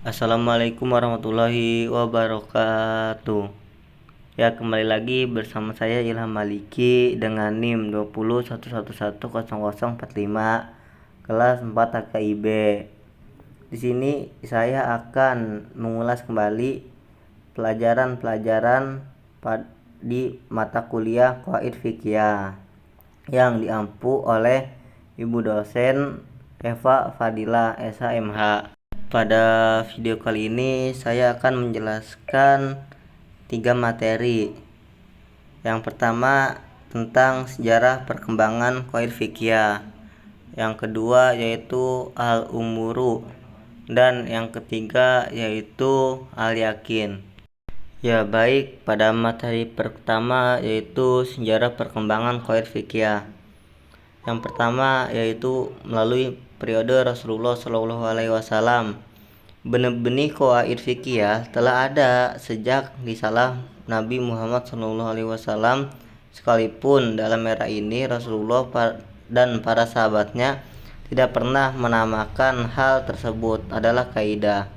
Assalamualaikum warahmatullahi wabarakatuh. Ya, kembali lagi bersama saya Ilham Maliki dengan NIM 2011110045 kelas 4 HKIB. Di sini saya akan mengulas kembali pelajaran-pelajaran di mata kuliah Qawaid Fiqhiyah yang diampu oleh Ibu dosen Eva Fadila SHMH. Pada video kali ini saya akan menjelaskan 3 materi. Yang pertama tentang sejarah perkembangan Qawaid Fiqhiyah. Yang kedua yaitu al-umuru, dan yang ketiga yaitu al-yakin. Ya, baik, pada materi pertama yaitu sejarah perkembangan Qawaid Fiqhiyah. Yang pertama yaitu melalui periode Rasulullah SAW. Benih-benih Qawaid Fiqhiyah telah ada sejak risalah Nabi Muhammad SAW, sekalipun dalam era ini Rasulullah dan para sahabatnya tidak pernah menamakan hal tersebut adalah kaidah.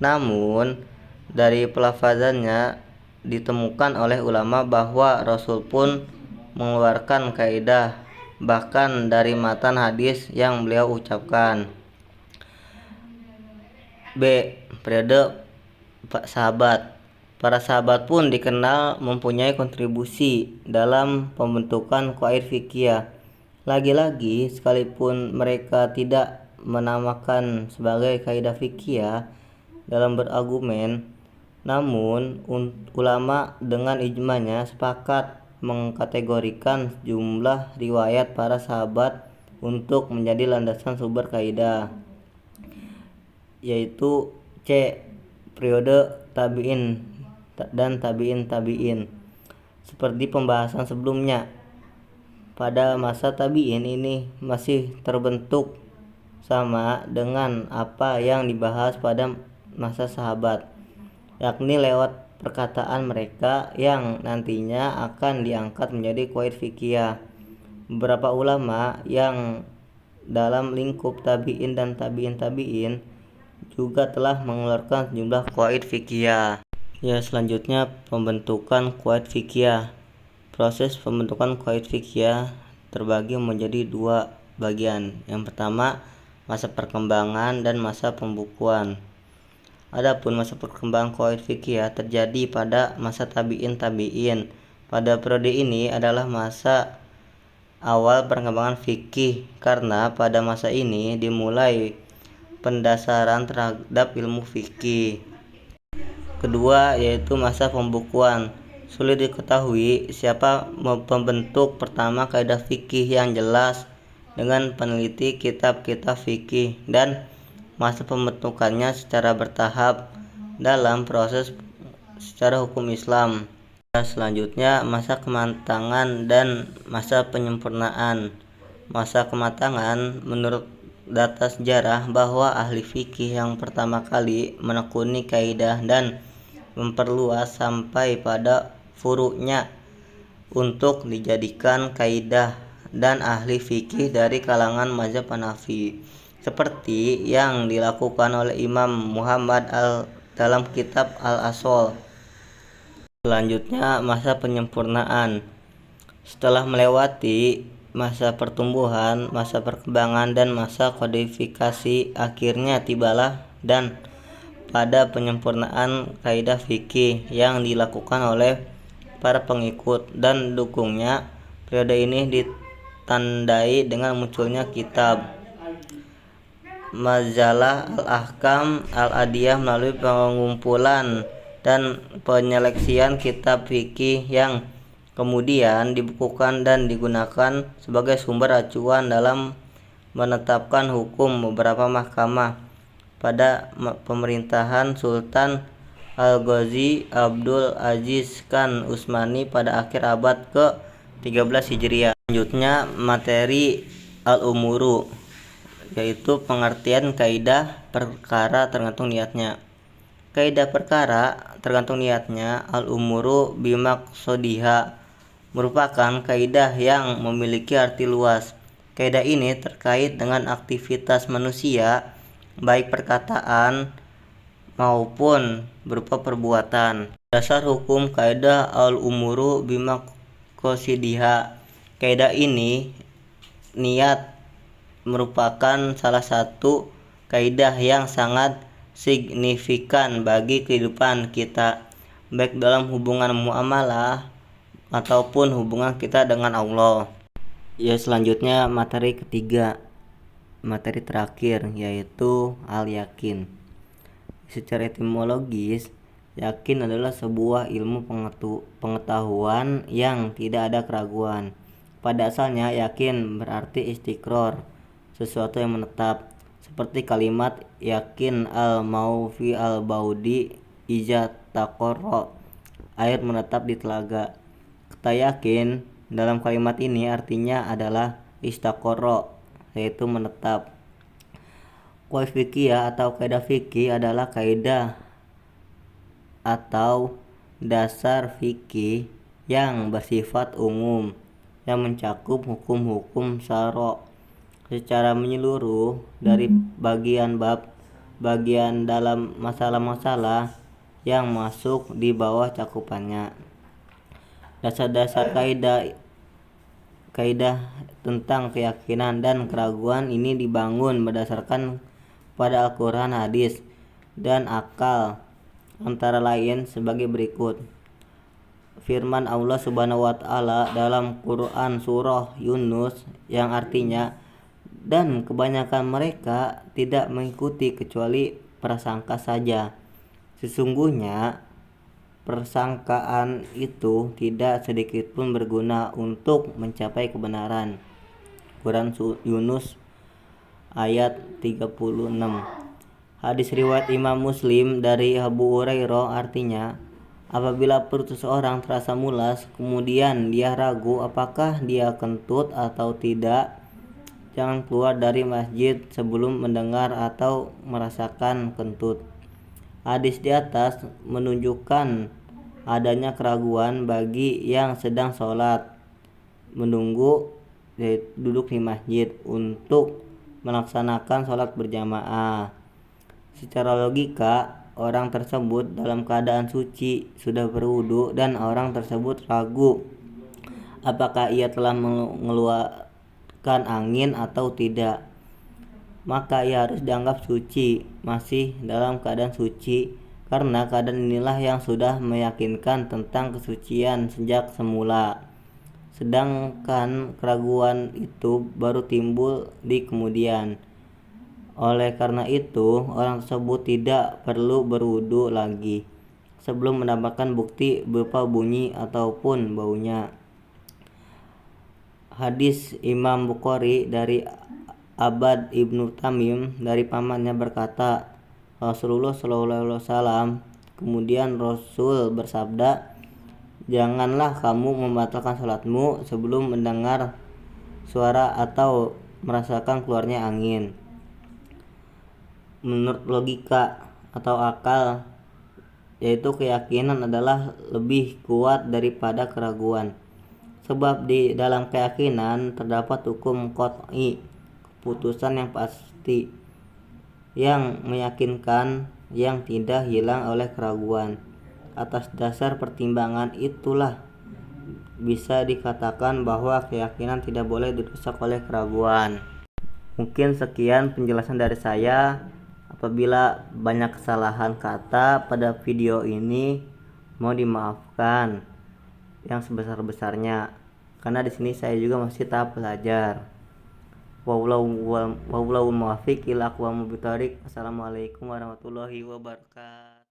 Namun dari pelafazannya ditemukan oleh ulama bahwa Rasul pun mengeluarkan kaidah, bahkan dari matan hadis yang beliau ucapkan. B. Periode sahabat. Para sahabat pun dikenal mempunyai kontribusi dalam pembentukan Qawaid Fiqhiyah. Lagi-lagi, sekalipun mereka tidak menamakan sebagai kaidah fikih dalam berargumen, namun ulama dengan ijmanya sepakat mengkategorikan jumlah riwayat para sahabat untuk menjadi landasan sumber kaidah, yaitu C. Periode tabi'in dan tabi'in. Seperti pembahasan sebelumnya, pada masa tabi'in ini masih terbentuk sama dengan apa yang dibahas pada masa sahabat, yakni lewat perkataan mereka yang nantinya akan diangkat menjadi Qawaid Fiqhiyah. Beberapa ulama yang dalam lingkup tabi'in dan tabi'in juga telah mengeluarkan sejumlah Qawaid Fiqhiyah. Ya, selanjutnya pembentukan Qawaid Fiqhiyah. Proses pembentukan Qawaid Fiqhiyah terbagi menjadi 2 bagian. Yang pertama, masa perkembangan dan masa pembukuan. Adapun masa perkembangan Qawaid Fiqhiyah terjadi pada masa tabi'in. Pada periode ini adalah masa awal perkembangan fikih, karena pada masa ini dimulai pendasaran terhadap ilmu fikih. Kedua yaitu masa pembukuan. Sulit diketahui siapa pembentuk pertama kaidah fikih yang jelas dengan peneliti kitab-kitab fikih, dan masa pembentukannya secara bertahap dalam proses secara hukum Islam. Selanjutnya masa kematangan dan masa penyempurnaan. Masa kematangan menurut data sejarah bahwa ahli fikih yang pertama kali menekuni kaidah dan memperluas sampai pada furu'nya untuk dijadikan kaidah, dan ahli fikih dari kalangan mazhab Hanafi, seperti yang dilakukan oleh Imam Muhammad dalam kitab Al-Asol. Selanjutnya masa penyempurnaan. Setelah melewati masa pertumbuhan, masa perkembangan, dan masa kodifikasi, akhirnya tibalah dan pada penyempurnaan kaidah fikih yang dilakukan oleh para pengikut dan dukungnya. Periode ini ditandai dengan munculnya kitab Majalah Al-Ahkam Al-Adiyah melalui pengumpulan dan penyeleksian kitab fikih yang kemudian dibukukan dan digunakan sebagai sumber acuan dalam menetapkan hukum beberapa mahkamah pada pemerintahan Sultan Al-Ghazi Abdul Aziz Khan Utsmani pada akhir abad ke-13 Hijriah. Selanjutnya materi al-umuru, yaitu pengertian kaidah perkara tergantung niatnya. Kaidah perkara tergantung niatnya, al-umuru bimaksodiha, merupakan kaidah yang memiliki arti luas. Kaidah ini terkait dengan aktivitas manusia, baik perkataan maupun berupa perbuatan. Dasar hukum kaidah al-umuru bimaqasidiha. Kaidah ini niat merupakan salah satu kaidah yang sangat signifikan bagi kehidupan kita, baik dalam hubungan muamalah ataupun hubungan kita dengan Allah. Ya, selanjutnya materi ketiga, materi terakhir, yaitu al-yakin. Secara etimologis, yakin adalah sebuah ilmu pengetahuan yang tidak ada keraguan. Pada asalnya, yakin berarti istiqror, sesuatu yang menetap, seperti kalimat yakin al-maufi al-baudi iza taqarra, air menetap di telaga. Kata yakin dalam kalimat ini artinya adalah istaqarra, yaitu menetap. Qaid fikih atau kaidah fikih adalah kaidah atau dasar fikih yang bersifat umum yang mencakup hukum-hukum syara' secara menyeluruh, dari bagian bab, bagian dalam masalah-masalah yang masuk di bawah cakupannya. Dasar-dasar kaidah tentang keyakinan dan keraguan ini dibangun berdasarkan pada Al-Quran, hadis, dan akal, antara lain sebagai berikut. Firman Allah Subhanahu wa Ta'ala dalam Quran surah Yunus yang artinya, dan kebanyakan mereka tidak mengikuti kecuali prasangka saja. Sesungguhnya persangkaan itu tidak sedikit pun berguna untuk mencapai kebenaran. Quran Yunus ayat 36. Hadis riwayat Imam Muslim dari Abu Hurairah artinya, apabila perut seseorang terasa mulas, kemudian dia ragu apakah dia kentut atau tidak, jangan keluar dari masjid sebelum mendengar atau merasakan kentut. Hadis di atas menunjukkan adanya keraguan bagi yang sedang sholat, menunggu, duduk di masjid untuk melaksanakan sholat berjamaah. Secara logika, orang tersebut dalam keadaan suci, sudah berwudu, dan orang tersebut ragu apakah ia telah mengeluarkan angin atau tidak, maka ia harus dianggap suci, masih dalam keadaan suci, karena keadaan inilah yang sudah meyakinkan tentang kesucian sejak semula. Sedangkan keraguan itu baru timbul di kemudian. Oleh karena itu, orang tersebut tidak perlu berwudu lagi sebelum mendapatkan bukti berupa bunyi ataupun baunya. Hadis Imam Bukhari dari Abad ibnu Tamim dari pamannya berkata, Rasulullah SAW, kemudian Rasul bersabda, janganlah kamu membatalkan salatmu sebelum mendengar suara atau merasakan keluarnya angin. Menurut logika atau akal, yaitu keyakinan adalah lebih kuat daripada keraguan. Sebab di dalam keyakinan terdapat hukum qat'i, keputusan yang pasti, yang meyakinkan, yang tidak hilang oleh keraguan. Atas dasar pertimbangan itulah bisa dikatakan bahwa keyakinan tidak boleh dirusak oleh keraguan. Mungkin sekian penjelasan dari saya. Apabila banyak kesalahan kata pada video ini, mau dimaafkan yang sebesar-besarnya, karena di sini saya juga masih tahap belajar. Wallahu muwaffiq ila aqwamit thoriq. Assalamualaikum warahmatullahi wabarakatuh.